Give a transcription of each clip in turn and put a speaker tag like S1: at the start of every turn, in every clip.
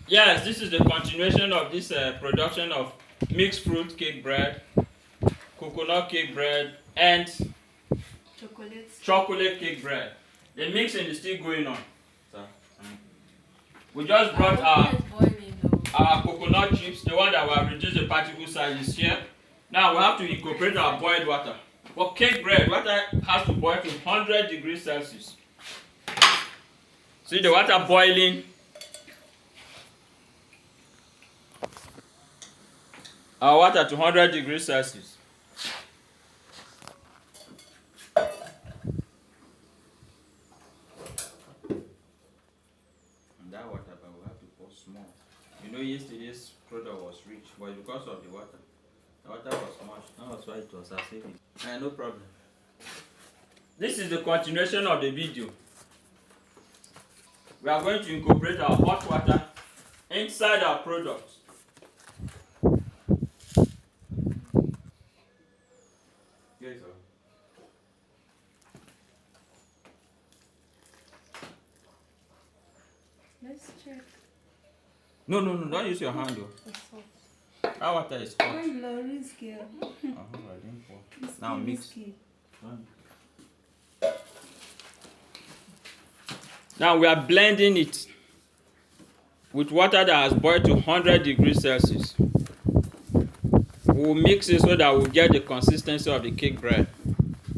S1: Yes, this is the continuation of this production of mixed fruit cake bread, coconut cake bread, and chocolate cake bread. The mixing is still going on. We just brought our coconut chips, the one that we have reduced the particle size is here. Now we have to incorporate our boiled water. For cake bread, water has to boil to 100 degrees Celsius. See the water boiling. Our water to 100 degrees Celsius. And that water, but we have to pour small. You know, yesterday's product was rich, but because of the water was much. That's why it was acidic. No problem. This is the continuation of the video. We are going to incorporate our hot water inside our product. Yes, sir.
S2: Let's check.
S1: No, don't use your hand. Our water is hot.
S2: I didn't
S1: pour. Now mix. Now we are blending it with water that has boiled to 100 degrees Celsius. We will mix it so that we'll get the consistency of the cake bread,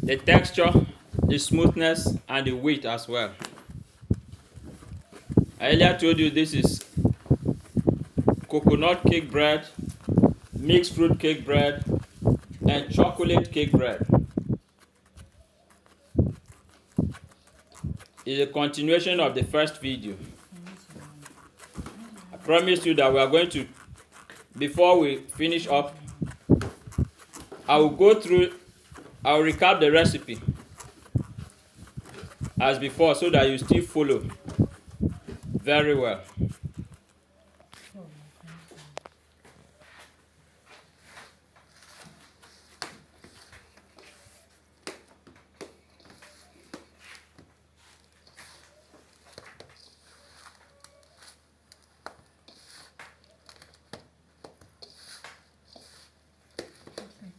S1: the texture, the smoothness, and the weight as well. I earlier told you this is coconut cake bread, mixed fruit cake bread, and chocolate cake bread. It's a continuation of the first video. I promise you that we are going to, before we finish up, I will recap the recipe as before so that you still follow very well.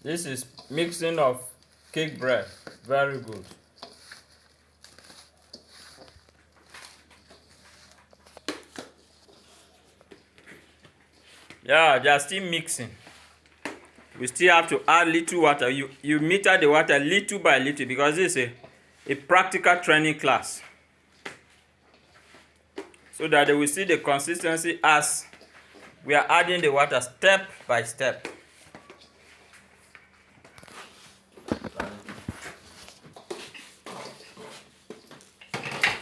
S1: This is mixing of cake bread. Very good. Yeah, they are still mixing. We still have to add little water. You meter the water little by little because this is a practical training class. So that they will see the consistency as we are adding the water step by step.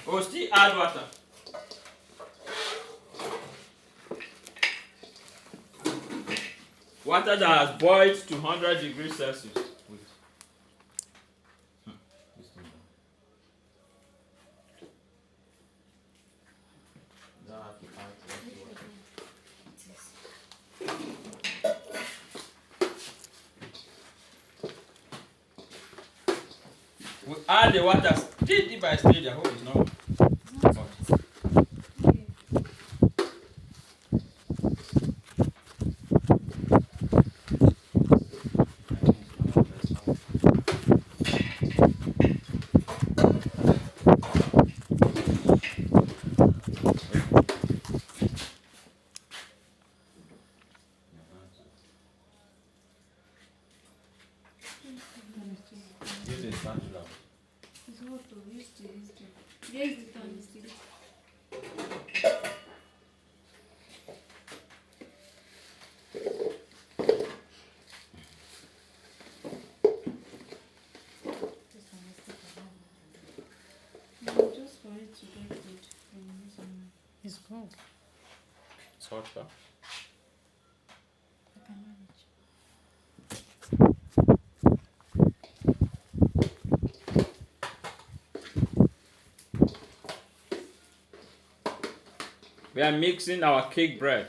S1: We'll still add water. Water that has boiled to 100 degrees Celsius. We add the water stage by stage. I hope it's not hot.
S2: It's good.
S1: It's hot, huh?
S2: I can manage.
S1: We are mixing our cake bread.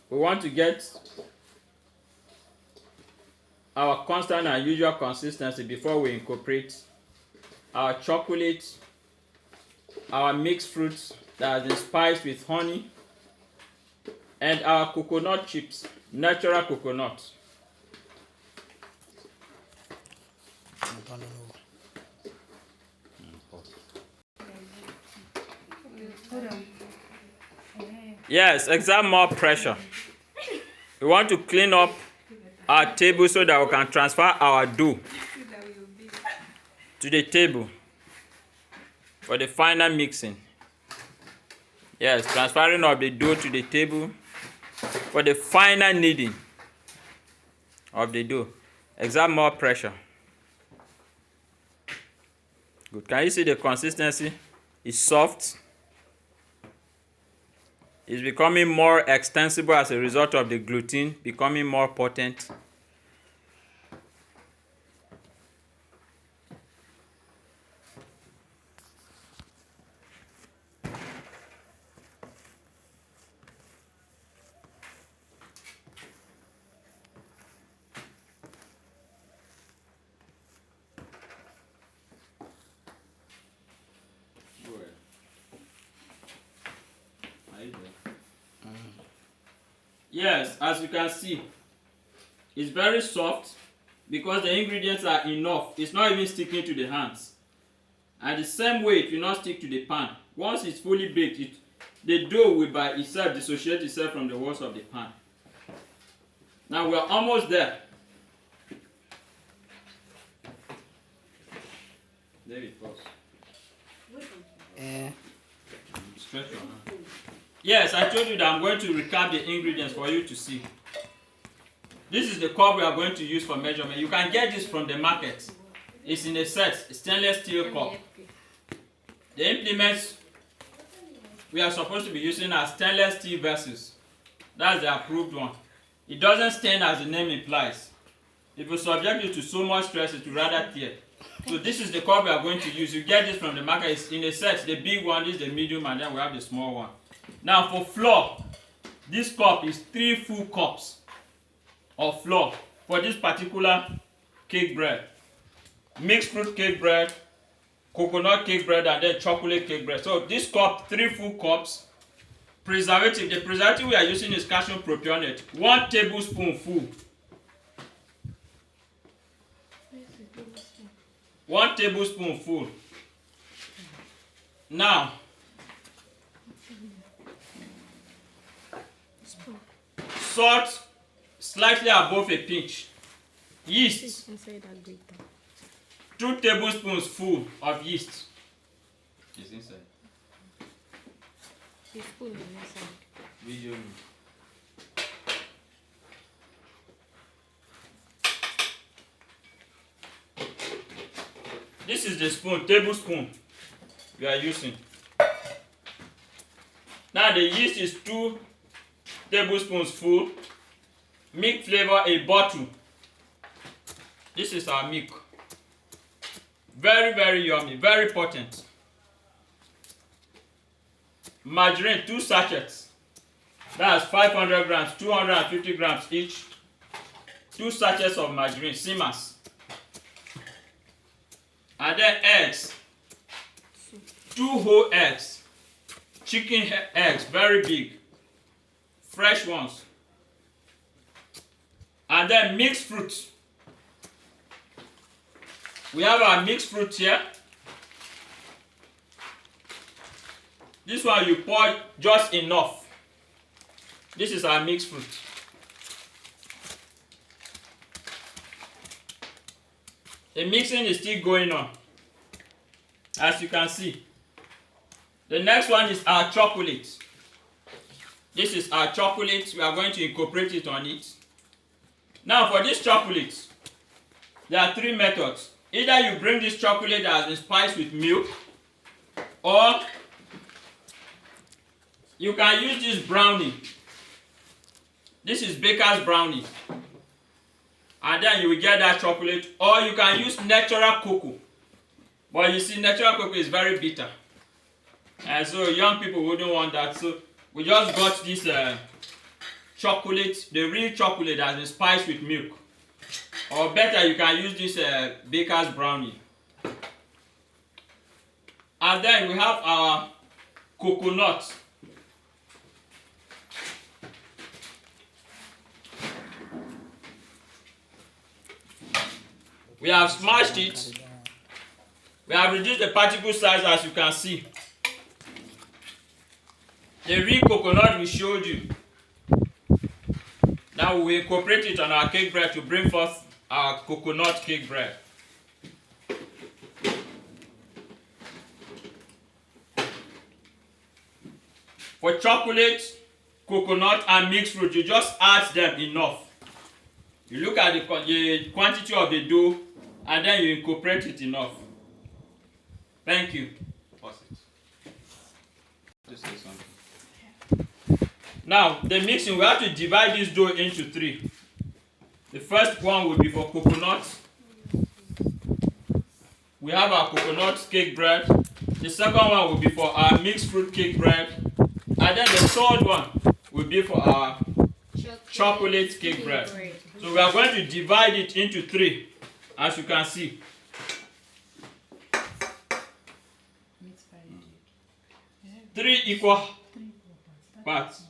S1: We want to get our constant and usual consistency before we incorporate our chocolate, our mixed fruits that has been spiced with honey, and our coconut chips, natural coconut.
S2: Hold on.
S1: Yes, exert more pressure. We want to clean up our table so that we can transfer our dough to the table for the final mixing. Yes, transferring of the dough to the table for the final kneading of the dough. Exert more pressure. Good. Can you see the consistency? It's soft. It's becoming more extensible as a result of the gluten becoming more potent. Yes, as you can see, it's very soft because the ingredients are enough. It's not even sticking to the hands. And the same way, it will not stick to the pan. Once it's fully baked, the dough will by itself dissociate itself from the walls of the pan. Now we're almost there. David, pause. Stretch your hand. Yes, I told you that I'm going to recap the ingredients for you to see. This is the cup we are going to use for measurement. You can get this from the market. It's in a set, stainless steel cup. The implements we are supposed to be using are stainless steel vessels. That's the approved one. It doesn't stain as the name implies. If you subject it to so much stress, it will rather tear. So this is the cup we are going to use. You get this from the market. It's in a set. The big one is the medium, and then we have the small one. Now for flour, this cup is 3 full cups of flour for this particular cake bread. Mixed fruit cake bread, coconut cake bread, and then chocolate cake bread. So this cup, 3 full cups. Preservative, the preservative we are using is calcium propionate, 1 tablespoon full. 1 tablespoon full. Now, salt slightly above a pinch. Yeast, 2 tablespoons full of yeast. It's inside. Video. This is the spoon, tablespoon we are using. Now the yeast is 2 tablespoons full. Milk flavor, a bottle. This is our milk. Very, very yummy, very potent. Margarine, 2 sachets. That's 500 grams, 250 grams each. 2 sachets of margarine, Siemens. And then eggs. 2 whole eggs. Chicken eggs, very big. Fresh ones. And then mixed fruit. We have our mixed fruit here. This one you pour just enough. This is our mixed fruit. The mixing is still going on, as you can see. The next one is our chocolate. This is our chocolate. We are going to incorporate it on it. Now for this chocolate, there are 3 methods. Either you bring this chocolate that has been spiced with milk, or you can use this brownie. This is baker's brownie. And then you will get that chocolate, or you can use natural cocoa. But you see, natural cocoa is very bitter. And so young people wouldn't want that. So we just got this chocolate, the real chocolate that has been spiced with milk. Or better, you can use this baker's brownie. And then we have our coconut. We have smashed it. We have reduced the particle size, as you can see. The real coconut we showed you. Now we will incorporate it on our cake bread to bring forth our coconut cake bread. For chocolate, coconut and mixed fruit, you just add them enough. You look at the quantity of the dough and then you incorporate it enough. Thank you. Pause it. Just say something. Now, the mixing, we have to divide this dough into 3. The first one will be for coconut. We have our coconut cake bread. The second one will be for our mixed fruit cake bread. And then the third one will be for our chocolate cake bread. So we are going to divide it into 3, as you can see. Three equal parts.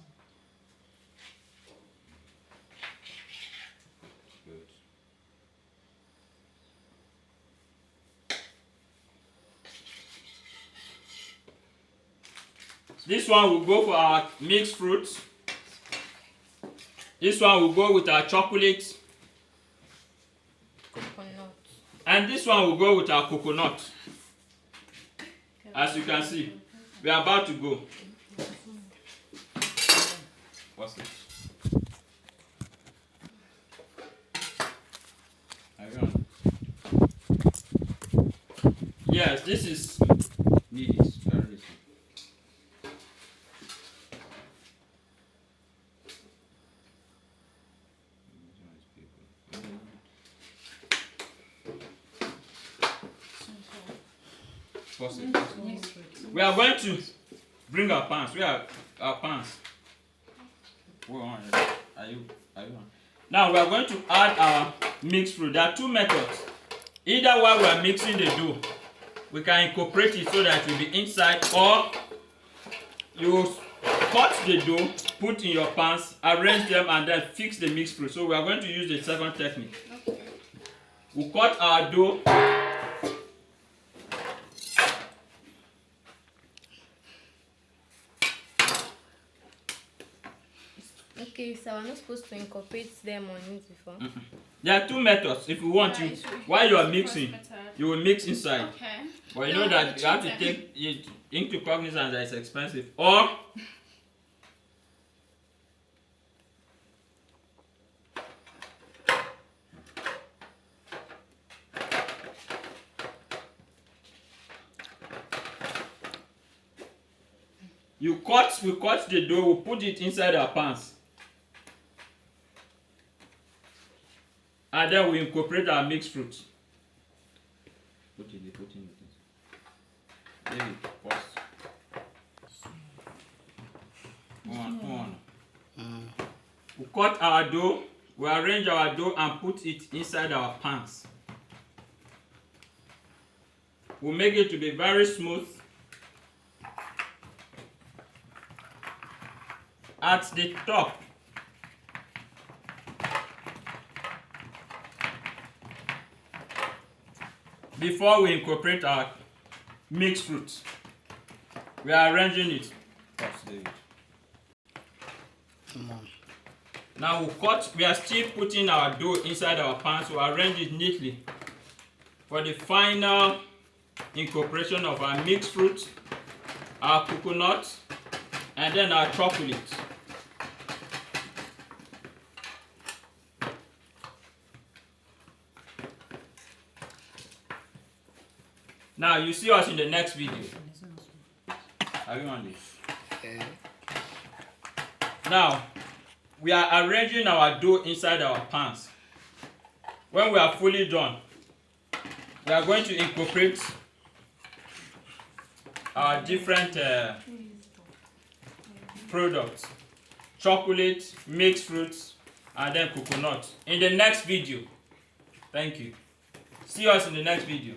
S1: This one will go for our mixed fruits. This one will go with our chocolate.
S3: Coconut.
S1: And this one will go with our coconut. As you can see, we are about to go. What's this? Yes, this is needed. We are going to bring our pans. Where are our pans? Are you on? Now we are going to add our mixed fruit. There are 2 methods. Either while we are mixing the dough, we can incorporate it so that it will be inside, or you cut the dough, put in your pans, arrange them, and then fix the mixed fruit. So we are going to use the second technique.
S3: Okay.
S1: We cut our dough.
S3: Okay, so I'm not supposed to incorporate them on it before.
S1: There are 2 methods. If you want to, while you are mixing, you will mix inside.
S2: Okay.
S1: But you know that you have to take it into cognizance that it's expensive. Or we cut the dough, we put it inside our pans. And then we incorporate our mixed fruit. Put in it. David, pause. Come on. We cut our dough, we arrange our dough and put it inside our pans. We make it to be very smooth. At the top, before we incorporate our mixed fruit, we are arranging it. Now we are still putting our dough inside our pan, so arrange it neatly for the final incorporation of our mixed fruit, our coconut, and then our chocolate. Now you see us in the next video. Are you on this? Okay. Now we are arranging our dough inside our pans. When we are fully done, we are going to incorporate our different products: chocolate, mixed fruits, and then coconut in the next video. Thank you. See us in the next video.